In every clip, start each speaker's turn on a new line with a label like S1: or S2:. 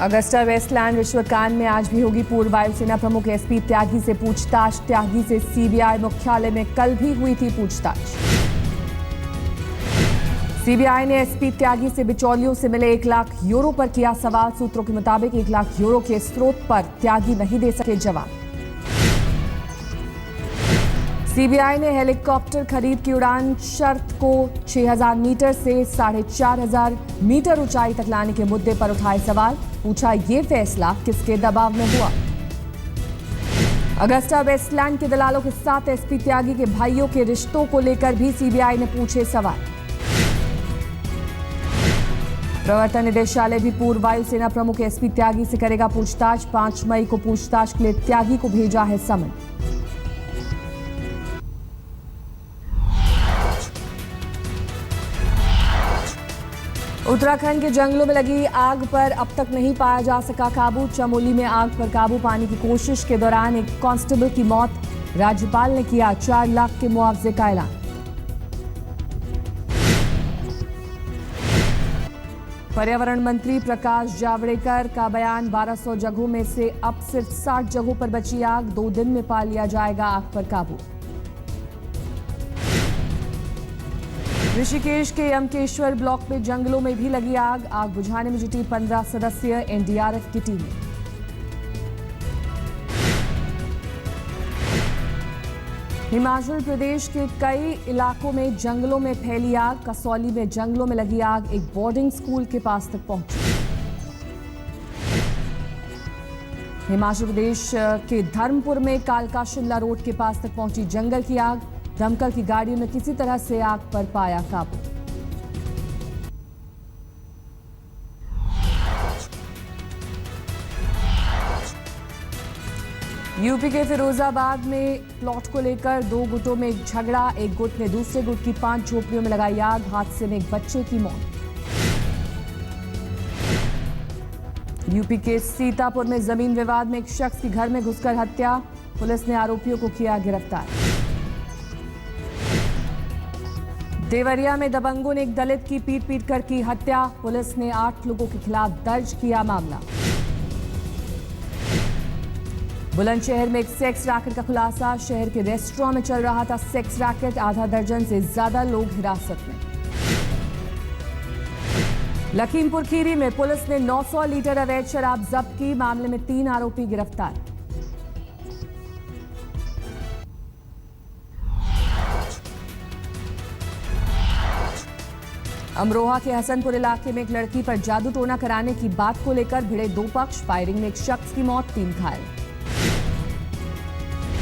S1: Agusta Westland विश्वकान में आज भी होगी पूर्व वायुसेना प्रमुख एसपी त्यागी से पूछताछ। त्यागी से सीबीआई मुख्यालय में कल भी हुई थी पूछताछ। सीबीआई ने एसपी त्यागी से बिचौलियों से मिले 1 लाख यूरो पर किया सवाल। सूत्रों के मुताबिक 1 लाख यूरो के स्रोत पर त्यागी नहीं दे सके जवाब। सीबीआई ने हेलीकॉप्टर खरीद की उड़ान शर्त को 6000 मीटर से 4500 मीटर ऊंचाई तक लाने के मुद्दे पर उठाए सवाल। पूछा, ये फैसला किसके दबाव में हुआ? अगस्टा वेस्टलैंड के दलालों के साथ एसपी त्यागी के भाइयों के रिश्तों को लेकर भी सीबीआई ने पूछे सवाल। प्रवर्तन निदेशालय भी पूर्व वायुसेना प्रमुख एसपी त्यागी से करेगा पूछताछ। 5 मई को पूछताछ के लिए त्यागी को भेजा है समन। उत्तराखंड के जंगलों में लगी आग पर अब तक नहीं पाया जा सका काबू। चमोली में आग पर काबू पाने की कोशिश के दौरान एक कांस्टेबल की मौत। राज्यपाल ने किया 4 लाख के मुआवजे का ऐलान। पर्यावरण मंत्री प्रकाश जावड़ेकर का बयान, 1200 जगहों में से अब सिर्फ 60 जगहों पर बची आग। 2 दिन में पा लिया जाएगा आग पर काबू। ऋषिकेश के यमकेश्वर ब्लॉक में जंगलों में भी लगी आग। आग बुझाने में जुटी 15 सदस्यीय एनडीआरएफ की टीम। हिमाचल प्रदेश के कई इलाकों में जंगलों में फैली आग। कसौली में जंगलों में लगी आग एक बोर्डिंग स्कूल के पास तक पहुंची। हिमाचल प्रदेश के धर्मपुर में कालका शिमला रोड के पास तक पहुंची जंगल की आग। दमकल की गाड़ियों ने किसी तरह से आग पर पाया काबू। यूपी के फिरोजाबाद में प्लॉट को लेकर 2 गुटों में झगड़ा। एक गुट ने दूसरे गुट की 5 झोपड़ियों में लगाई आग। हादसे में एक बच्चे की मौत। यूपी के सीतापुर में जमीन विवाद में एक शख्स की घर में घुसकर हत्या। पुलिस ने आरोपियों को किया गिरफ्तार। देवरिया में दबंगों ने एक दलित की पीट कर की हत्या। पुलिस ने 8 लोगों के खिलाफ दर्ज किया मामला। बुलंदशहर में एक सेक्स रैकेट का खुलासा। शहर के रेस्टोरेंट में चल रहा था सेक्स रैकेट। आधा दर्जन से ज्यादा लोग हिरासत में। लखीमपुर खीरी में पुलिस ने 900 लीटर अवैध शराब जब्त की। मामले में 3 आरोपी गिरफ्तार। अमरोहा के हसनपुर इलाके में एक लड़की पर जादू टोना कराने की बात को लेकर भिड़े 2 पक्ष। फायरिंग में एक शख्स की मौत, 3 घायल।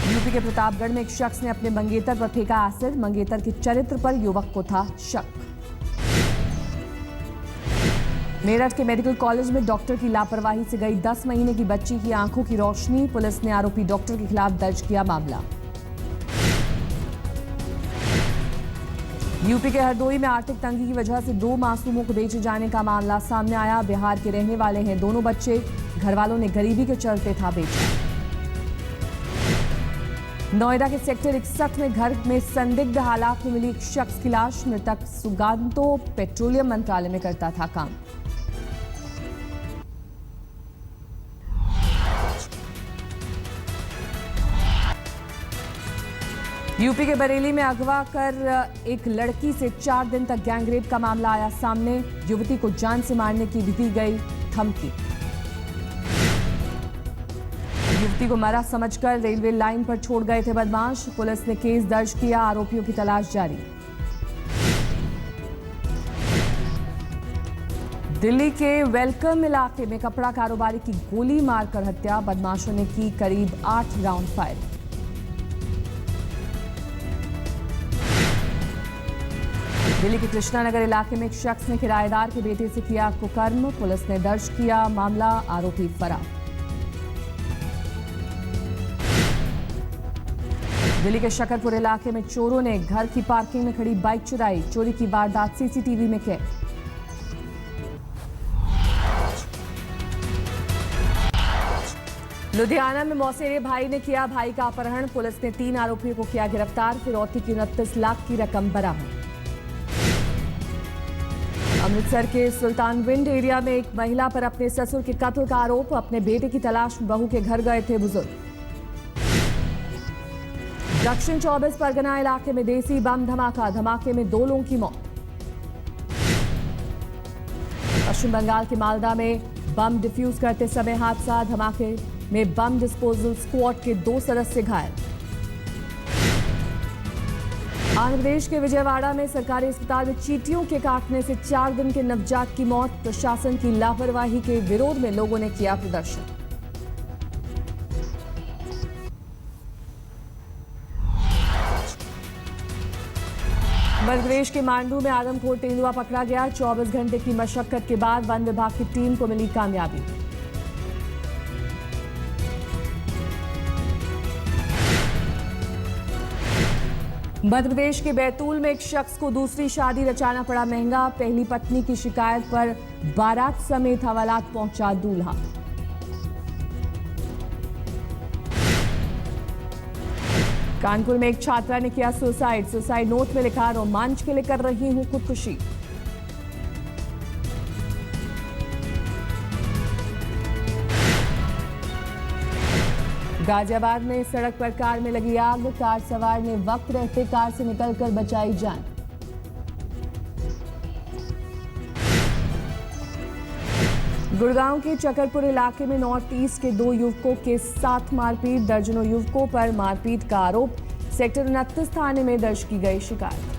S1: यूपी के प्रतापगढ़ में एक शख्स ने अपने मंगेतर पर फेंका एसिड। मंगेतर के चरित्र पर युवक को था शक। मेरठ के मेडिकल कॉलेज में डॉक्टर की लापरवाही से गई 10 महीने की बच्ची की आंखों की रोशनी। पुलिस ने आरोपी डॉक्टर के खिलाफ दर्ज किया मामला। यूपी के हरदोई में आर्थिक तंगी की वजह से 2 मासूमों को बेचे जाने का मामला सामने आया। बिहार के रहने वाले हैं दोनों बच्चे। घर वालों ने गरीबी के चलते था बेचा। नोएडा के सेक्टर 61 में घर में संदिग्ध हालात में मिली एक शख्स की लाश। मृतक सुगांतो पेट्रोलियम मंत्रालय में करता था काम। यूपी के बरेली में अगवा कर एक लड़की से 4 दिन तक गैंगरेप का मामला आया सामने। युवती को जान से मारने की भी दी गई धमकी। युवती को मरा समझकर रेलवे लाइन पर छोड़ गए थे बदमाश। पुलिस ने केस दर्ज किया। आरोपियों की तलाश जारी। दिल्ली के वेलकम इलाके में कपड़ा कारोबारी की गोली मारकर हत्या। बदमाशों ने की करीब 8 राउंड फायर। दिल्ली के कृष्णानगर इलाके में एक शख्स ने किराएदार के बेटे से किया कुकर्म। पुलिस ने दर्ज किया मामला। आरोपी फरार। दिल्ली के शकरपुर इलाके में चोरों ने घर की पार्किंग में खड़ी बाइक चुराई। चोरी की वारदात सीसीटीवी में कैद। लुधियाना में मौसेरे भाई ने किया भाई का अपहरण। पुलिस ने 3 आरोपियों को किया गिरफ्तार। फिरौती की 29 लाख की रकम बरामद। अमृतसर के सुल्तानविंड एरिया में एक महिला पर अपने ससुर के कत्ल का आरोप। अपने बेटे की तलाश में बहू के घर गए थे बुजुर्ग। दक्षिण 24 परगना इलाके में देसी बम धमाका, धमाके में 2 लोगों की मौत। पश्चिम बंगाल के मालदा में बम डिफ्यूज करते समय हादसा, धमाके में बम डिस्पोजल स्क्वाड के 2 सदस्य घायल। आंध्र प्रदेश के विजयवाड़ा में सरकारी अस्पताल में चींटियों के काटने से 4 दिन के नवजात की मौत। प्रशासन की लापरवाही के विरोध में लोगों ने किया प्रदर्शन। मध्य प्रदेश के मांडू में आदमखोर तेंदुआ पकड़ा गया। 24 घंटे की मशक्कत के बाद वन विभाग की टीम को मिली कामयाबी। मध्य प्रदेश के बैतूल में एक शख्स को दूसरी शादी रचाना पड़ा महंगा। पहली पत्नी की शिकायत पर बारात समेत हवालात पहुंचा दूल्हा। कानपुर में एक छात्रा ने किया सुसाइड नोट में लिखा, रोमांच के लिए कर रही हूं खुदकुशी। गाजियाबाद में सड़क पर कार में लगी आग। कार सवार ने वक्त रहते कार से निकलकर बचाई जान। गुड़गांव के चकरपुर इलाके में नॉर्थ ईस्ट के 2 युवकों के साथ मारपीट। दर्जनों युवकों पर मारपीट का आरोप। सेक्टर 29 थाने में दर्ज की गई शिकायत।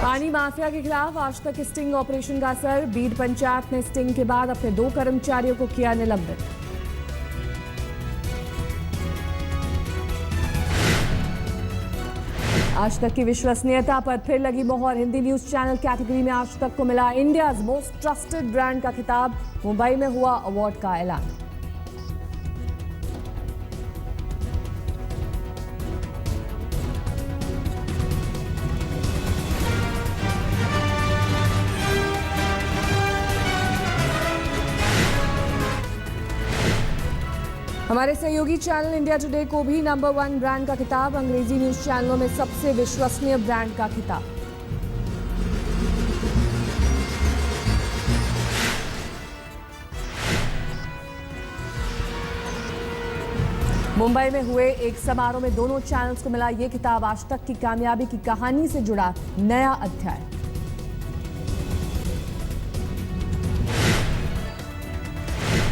S1: पानी माफिया के खिलाफ आज तक स्टिंग ऑपरेशन का असर। बीड पंचायत ने स्टिंग के बाद अपने 2 कर्मचारियों को किया निलंबित। आज तक की विश्वसनीयता पर फिर लगी मोहर। हिंदी न्यूज चैनल कैटेगरी में आज तक को मिला इंडियाज मोस्ट ट्रस्टेड ब्रांड का खिताब। मुंबई में हुआ अवार्ड का ऐलान। हमारे सहयोगी चैनल इंडिया टुडे को भी नंबर 1 ब्रांड का खिताब। अंग्रेजी न्यूज चैनलों में सबसे विश्वसनीय ब्रांड का खिताब। मुंबई में हुए एक समारोह में दोनों चैनल्स को मिला ये खिताब। आज तक की कामयाबी की कहानी से जुड़ा नया अध्याय।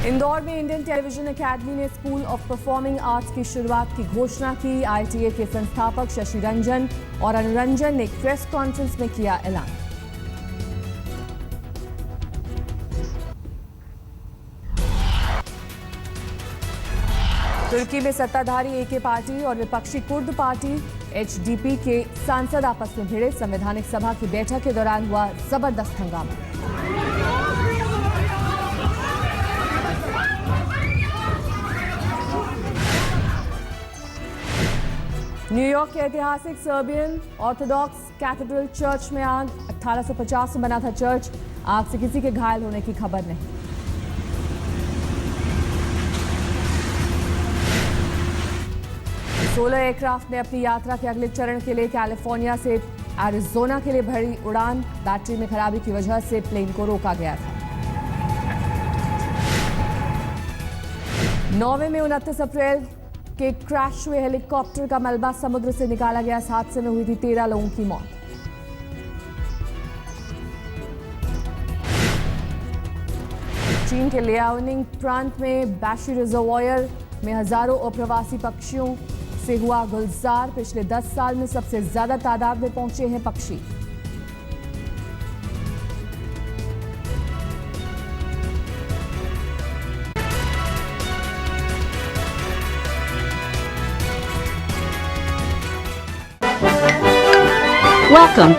S1: इंदौर में इंडियन टेलीविजन एकेडमी ने स्कूल ऑफ परफॉर्मिंग आर्ट्स की शुरुआत की घोषणा की। आईटीए के संस्थापक शशि रंजन और अनुरंजन ने प्रेस कॉन्फ्रेंस में किया ऐलान। तुर्की में सत्ताधारी एके पार्टी और विपक्षी कुर्द पार्टी एचडीपी के सांसद आपस में भिड़े। संवैधानिक सभा की बैठक के दौरान हुआ जबरदस्त हंगामा। न्यूयॉर्क के ऐतिहासिक सर्बियन ऑर्थोडॉक्स कैथेड्रल चर्च में आग। 1850 में बना था चर्च। आग से किसी के घायल होने की खबर नहीं। सोलह एयरक्राफ्ट ने अपनी यात्रा के अगले चरण के लिए कैलिफोर्निया से एरिजोना के लिए भरी उड़ान। बैटरी में खराबी की वजह से प्लेन को रोका गया था। नॉर्वे में 29 अप्रैल के क्रैश हुए हेलीकॉप्टर का मलबा समुद्र से निकाला गया। इस हादसे में हुई थी 13 लोगों की मौत। चीन के लियाओनिंग प्रांत में बैशी रिजर्वायर में हजारों अप्रवासी पक्षियों से हुआ गुलजार। पिछले 10 साल में सबसे ज्यादा तादाद में पहुंचे हैं पक्षी।
S2: Welcome.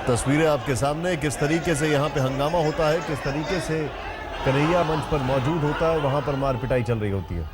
S3: तस्वीरें आपके सामने, किस तरीके से यहाँ पे हंगामा होता है, किस तरीके से कन्हैया मंच पर मौजूद होता है, वहाँ पर मार पिटाई चल रही होती है।